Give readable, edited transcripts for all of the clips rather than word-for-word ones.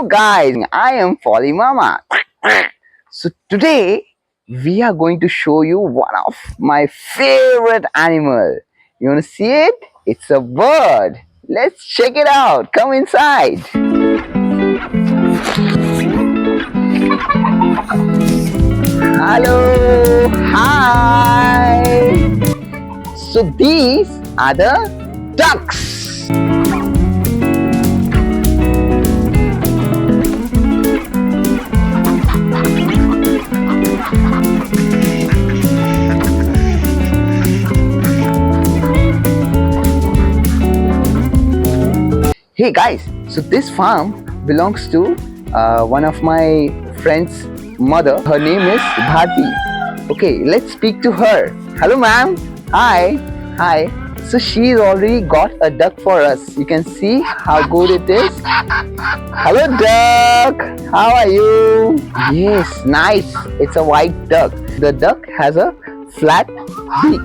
guys, I am Folly Mama. So today we are going to show you one of my favorite animal. You want to see it? It's a bird. Let's check it out. Come inside. Hello. Hi. So these are the ducks. Hey guys, so this farm belongs to one of my friend's mother. Her name is Bharti. Okay, let's speak to her. Hello ma'am. Hi. Hi. So she's already got a duck for us. You can see how good it is. Hello duck. How are you? Yes, nice. It's a white duck. The duck has a flat beak.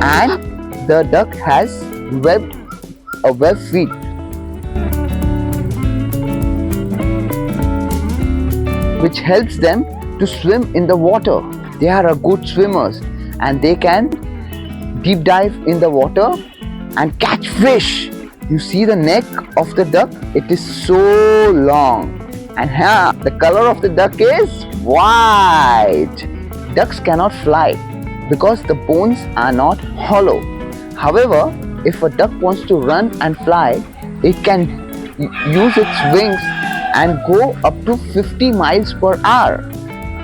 And the duck has webbed feet. Which helps them to swim in the water. They are good swimmers and they can deep dive in the water and catch fish. You see the neck of the duck? It is so long. And here the color of the duck is white. Ducks cannot fly because the bones are not hollow. However, if a duck wants to run and fly, it can use its wings and go up to 50 miles per hour.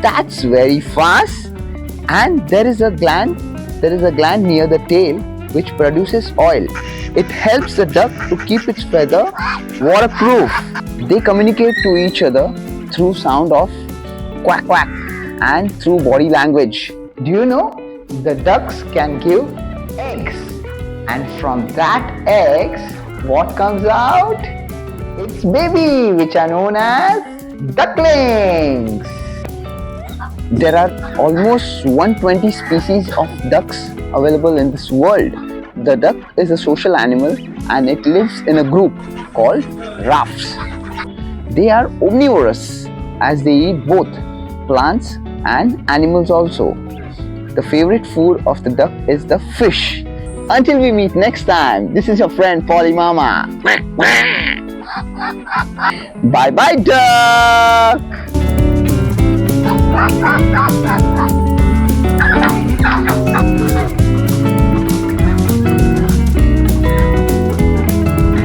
That's very fast. And there is a gland near the tail which produces oil. It helps the duck to keep its feather waterproof. They communicate to each other through sound of quack quack and through body language. Do you know the ducks can give eggs? And from that eggs, what comes out? It's baby, which are known as ducklings. There are almost 120 species of ducks available in this world. The duck is a social animal and it lives in a group called rafts. They are omnivorous as they eat both plants and animals also. The favorite food of the duck is the fish. Until we meet next time, this is your friend Polly Mama. Bye bye duck.